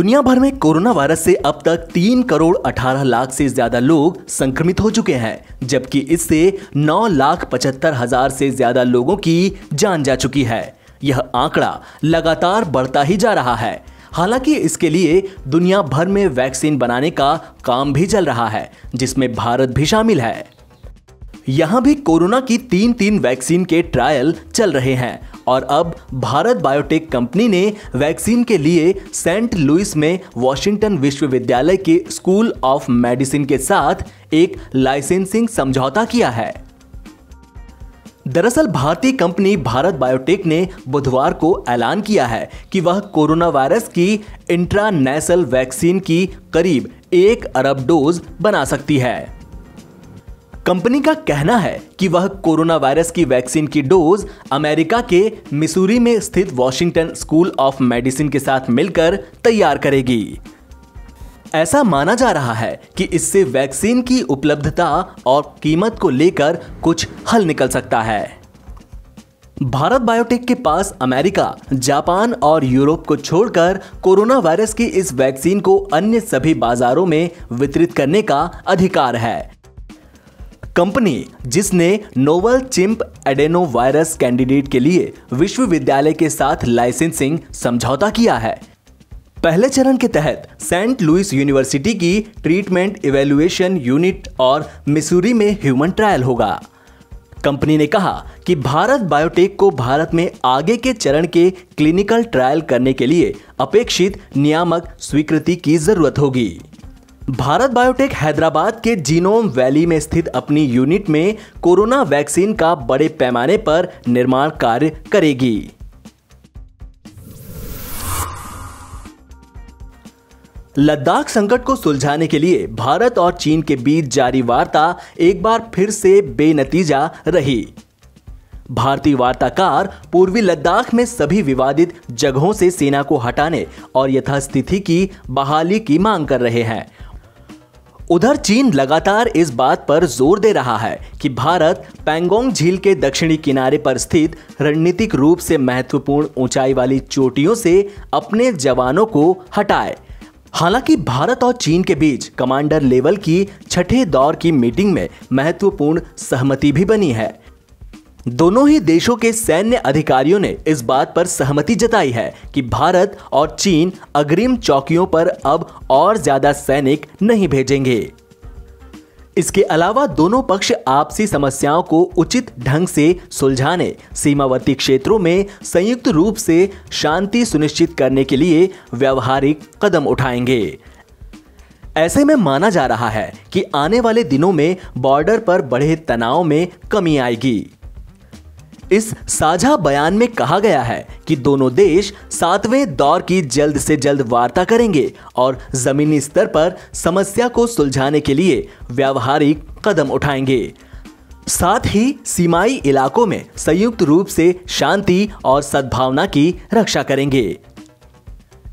दुनिया भर में कोरोना वायरस से अब तक 3 करोड़ 18 लाख से ज्यादा लोग संक्रमित हो चुके हैं, जबकि इससे 9,75,000 से ज्यादा लोगों की जान जा चुकी है। यह आंकड़ा लगातार बढ़ता ही जा रहा है। हालांकि इसके लिए दुनिया भर में वैक्सीन बनाने का काम भी चल रहा है, जिसमें भारत भी शामिल है। यहां भी कोरोना की तीन वैक्सीन के ट्रायल चल रहे हैं और अब भारत बायोटेक कंपनी ने वैक्सीन के लिए सेंट लुइस में वॉशिंगटन विश्वविद्यालय के स्कूल ऑफ मेडिसिन के साथ एक लाइसेंसिंग समझौता किया है। दरअसल भारतीय कंपनी भारत बायोटेक ने बुधवार को ऐलान किया है कि वह कोरोना वायरस की इंट्रानेशनल वैक्सीन की करीब 1 अरब डोज बना सकती है। कंपनी का कहना है कि वह कोरोना वायरस की वैक्सीन की डोज अमेरिका के मिसूरी में स्थित वॉशिंगटन स्कूल ऑफ मेडिसिन के साथ मिलकर तैयार करेगी। ऐसा माना जा रहा है कि इससे वैक्सीन की उपलब्धता और कीमत को लेकर कुछ हल निकल सकता है। भारत बायोटेक के पास अमेरिका, जापान और यूरोप को छोड़कर कोरोना वायरस की इस वैक्सीन को अन्य सभी बाजारों में वितरित करने का अधिकार है। कंपनी, जिसने novel chimp adeno virus candidate के लिए विश्वविद्यालय के साथ लाइसेंसिंग समझौता किया है, पहले चरण के तहत सेंट लुइस यूनिवर्सिटी की ट्रीटमेंट इवैल्यूएशन यूनिट और मिसूरी में ह्यूमन ट्रायल होगा। कंपनी ने कहा कि भारत बायोटेक को भारत में आगे के चरण के क्लिनिकल ट्रायल करने के लिए अपेक्षित नियामक स्वीकृति की जरूरत होगी। भारत बायोटेक हैदराबाद के जीनोम वैली में स्थित अपनी यूनिट में कोरोना वैक्सीन का बड़े पैमाने पर निर्माण कार्य करेगी। लद्दाख संकट को सुलझाने के लिए भारत और चीन के बीच जारी वार्ता एक बार फिर से बेनतीजा रही। भारतीय वार्ताकार पूर्वी लद्दाख में सभी विवादित जगहों से सेना को हटाने और यथास्थिति की बहाली की मांग कर रहे हैं। उधर चीन लगातार इस बात पर जोर दे रहा है कि भारत पैंगोंग झील के दक्षिणी किनारे पर स्थित रणनीतिक रूप से महत्वपूर्ण ऊंचाई वाली चोटियों से अपने जवानों को हटाए। हालांकि भारत और चीन के बीच कमांडर लेवल की छठे दौर की मीटिंग में महत्वपूर्ण सहमति भी बनी है। दोनों ही देशों के सैन्य अधिकारियों ने इस बात पर सहमति जताई है कि भारत और चीन अग्रिम चौकियों पर अब और ज्यादा सैनिक नहीं भेजेंगे। इसके अलावा दोनों पक्ष आपसी समस्याओं को उचित ढंग से सुलझाने, सीमावर्ती क्षेत्रों में संयुक्त रूप से शांति सुनिश्चित करने के लिए व्यावहारिक कदम उठाएंगे। ऐसे में माना जा रहा है कि आने वाले दिनों में बॉर्डर पर बढ़े तनाव में कमी आएगी। इस साझा बयान में कहा गया है कि दोनों देश 7वें दौर की जल्द से जल्द वार्ता करेंगे और जमीनी स्तर पर समस्या को सुलझाने के लिए व्यावहारिक कदम उठाएंगे। साथ ही सीमाई इलाकों में संयुक्त रूप से शांति और सद्भावना की रक्षा करेंगे।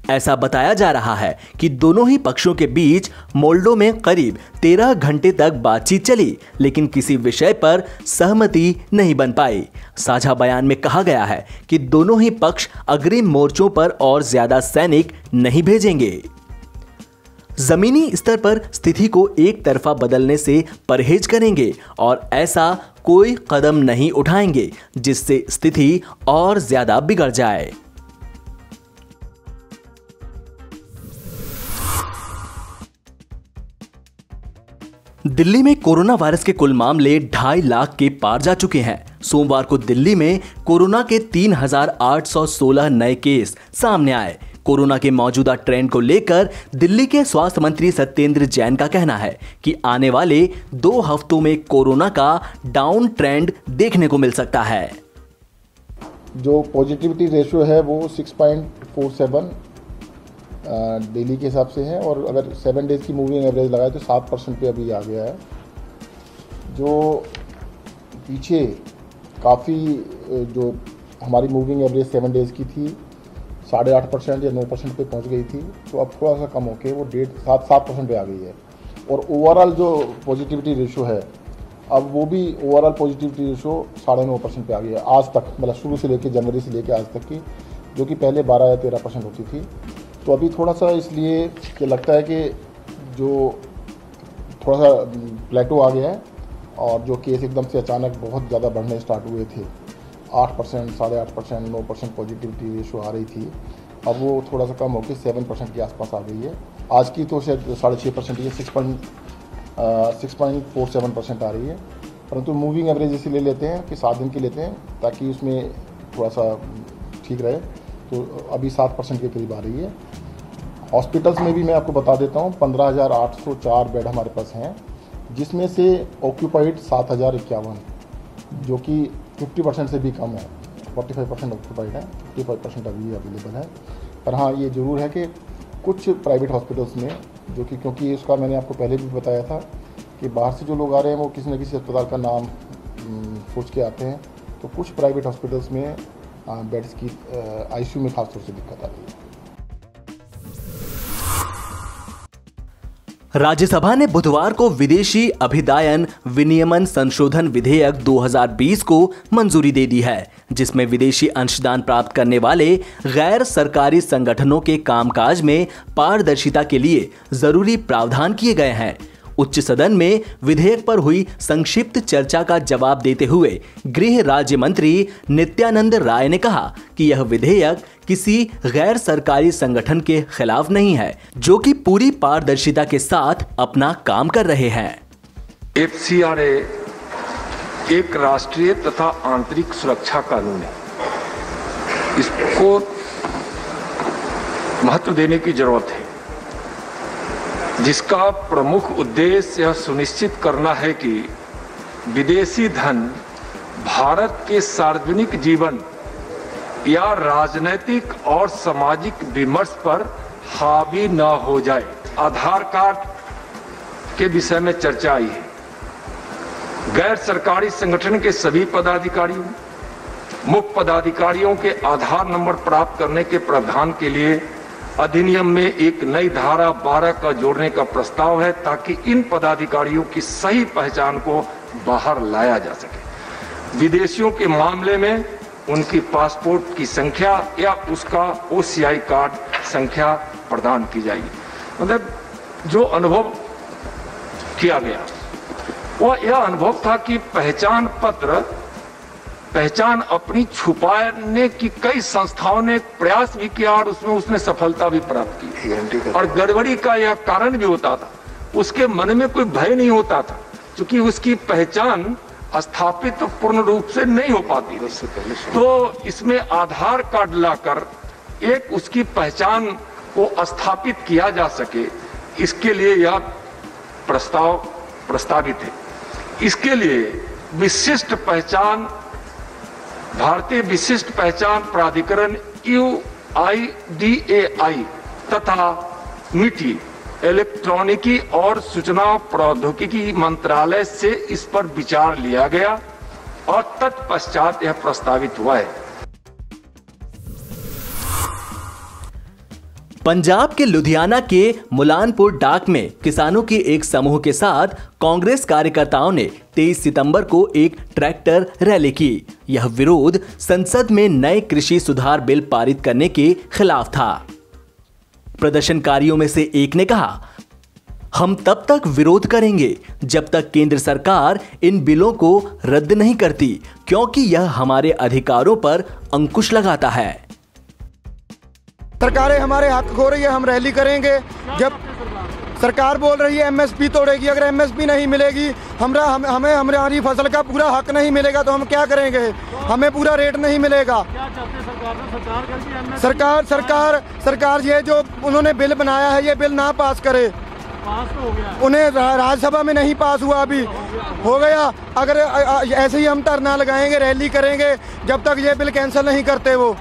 ऐसा बताया जा रहा है कि दोनों ही पक्षों के बीच मोल्डो में करीब 13 घंटे तक बातचीत चली, लेकिन किसी विषय पर सहमति नहीं बन पाई। साझा बयान में कहा गया है कि दोनों ही पक्ष अग्रिम मोर्चों पर और ज्यादा सैनिक नहीं भेजेंगे। जमीनी स्तर पर स्थिति को एक तरफा बदलने से परहेज करेंगे और ऐसा कोई कदम नहीं उठाएंगे जिससे स्थिति और ज्यादा बिगड़ जाए। दिल्ली में कोरोना वायरस के कुल मामले 2.5 लाख के पार जा चुके हैं। सोमवार को दिल्ली में कोरोना के 3,816 नए केस सामने आए। कोरोना के मौजूदा ट्रेंड को लेकर दिल्ली के स्वास्थ्य मंत्री सत्येंद्र जैन का कहना है कि आने वाले 2 हफ्तों में कोरोना का डाउन ट्रेंड देखने को मिल सकता है। जो पॉजिटिविटी रेशियो है वो 6.47 डेली के हिसाब से है और अगर 7 डेज़ की मूविंग एवरेज लगाए तो 7% पे अभी आ गया है। जो पीछे काफ़ी जो हमारी मूविंग एवरेज 7 डेज़ की थी 8.5% या 9% पे पहुंच गई थी, तो अब थोड़ा सा कम होके वो 7% पे आ गई है। और ओवरऑल जो पॉजिटिविटी रेशियो है अब वो भी ओवरऑल पॉजिटिविटी रेशियो 9.5% पे आ गई है आज तक, मतलब शुरू से लेकर जनवरी से लेकर आज तक की, जो कि पहले 12 या 13% होती थी। तो अभी थोड़ा सा इसलिए कि लगता है कि जो थोड़ा सा प्लेटो आ गया है और जो केस एकदम से अचानक बहुत ज़्यादा बढ़ने स्टार्ट हुए थे, 8%, 8.5%, 9% पॉजिटिविटी रेशो आ रही थी, अब वो थोड़ा सा कम होकर 7% के आसपास आ गई है। आज की तो शायद 6.5% ये 6.47% आ रही है, परंतु मूविंग एवरेज इसीलिए लेते हैं कि 7 दिन की लेते हैं ताकि उसमें थोड़ा सा ठीक रहे। तो अभी 7% के करीब आ रही है। हॉस्पिटल्स में भी मैं आपको बता देता हूँ 15,804 बेड हमारे पास हैं, जिसमें से ऑक्यूपाइड 7,051, जो कि 50% से भी कम है। 45% ऑक्यूपाइड है, 55% अभी अवेलेबल है। पर हाँ, ये ज़रूर है कि कुछ प्राइवेट हॉस्पिटल्स में जो कि, क्योंकि उसका मैंने आपको पहले भी बताया था कि बाहर से जो लोग आ रहे हैं वो किसी न किसी अस्पताल का नाम सोच के आते हैं, तो कुछ प्राइवेट हॉस्पिटल्स में बेड्स की आईसीयू में खासतौर से दिक्कत आ रही है। राज्यसभा ने बुधवार को विदेशी अभिदायन विनियमन संशोधन विधेयक 2020 को मंजूरी दे दी है, जिसमें विदेशी अंशदान प्राप्त करने वाले गैर सरकारी संगठनों के कामकाज में पारदर्शिता के लिए जरूरी प्रावधान किए गए हैं। उच्च सदन में विधेयक पर हुई संक्षिप्त चर्चा का जवाब देते हुए गृह राज्य मंत्री नित्यानंद राय ने कहा कि यह विधेयक किसी गैर सरकारी संगठन के खिलाफ नहीं है, जो कि पूरी पारदर्शिता के साथ अपना काम कर रहे हैं। FCRA एक राष्ट्रीय तथा आंतरिक सुरक्षा कानून है। इसको महत्व देने की जरूरत है, जिसका प्रमुख उद्देश्य यह सुनिश्चित करना है कि विदेशी धन भारत के सार्वजनिक जीवन या राजनीतिक और सामाजिक विमर्श पर हावी न हो जाए। आधार कार्ड के विषय में चर्चा आई है। गैर सरकारी संगठन के सभी पदाधिकारियों, मुख्य पदाधिकारियों के आधार नंबर प्राप्त करने के प्रावधान के लिए अधिनियम में एक नई धारा 12 का जोड़ने का प्रस्ताव है, ताकि इन पदाधिकारियों की सही पहचान को बाहर लाया जा सके। विदेशियों के मामले में उनकी पासपोर्ट की संख्या या उसका OCI कार्ड संख्या प्रदान की जाएगी। मतलब जो अनुभव किया गया वह यह अनुभव था कि पहचान अपनी छुपाने की कई संस्थाओं ने प्रयास भी किया और उसमें उसने सफलता भी प्राप्त की। और गड़बड़ी का यह कारण भी होता था, उसके मन में कोई भय नहीं होता था, क्योंकि उसकी पहचान स्थापित पूर्ण रूप से नहीं हो पाती थी। तो इसमें आधार कार्ड लाकर एक उसकी पहचान को स्थापित किया जा सके, इसके लिए यह प्रस्तावित है। इसके लिए विशिष्ट पहचान भारतीय विशिष्ट पहचान प्राधिकरण UIDAI तथा मिटी इलेक्ट्रॉनिकी और सूचना प्रौद्योगिकी मंत्रालय से इस पर विचार लिया गया और तत्पश्चात यह प्रस्तावित हुआ है। पंजाब के लुधियाना के मुलानपुर डाक में किसानों के एक समूह के साथ कांग्रेस कार्यकर्ताओं ने 23 सितंबर को एक ट्रैक्टर रैली की। यह विरोध संसद में नए कृषि सुधार बिल पारित करने के खिलाफ था। प्रदर्शनकारियों में से एक ने कहा, हम तब तक विरोध करेंगे जब तक केंद्र सरकार इन बिलों को रद्द नहीं करती, क्योंकि यह हमारे अधिकारों पर अंकुश लगाता है। सरकारें हमारे हक खो रही है, हम रैली करेंगे। जब सरकार बोल रही है MSP तोड़ेगी, अगर MSP नहीं मिलेगी, हमें हमारी फसल का पूरा हक नहीं मिलेगा तो हम क्या करेंगे? हमें पूरा रेट नहीं मिलेगा। सरकार ये जो उन्होंने बिल बनाया है, ये बिल ना पास करे। उन्हें राज्यसभा में नहीं पास हुआ, अभी हो गया। अगर ऐसे ही हम धरना लगाएंगे, रैली करेंगे, जब तक ये बिल कैंसिल नहीं करते वो।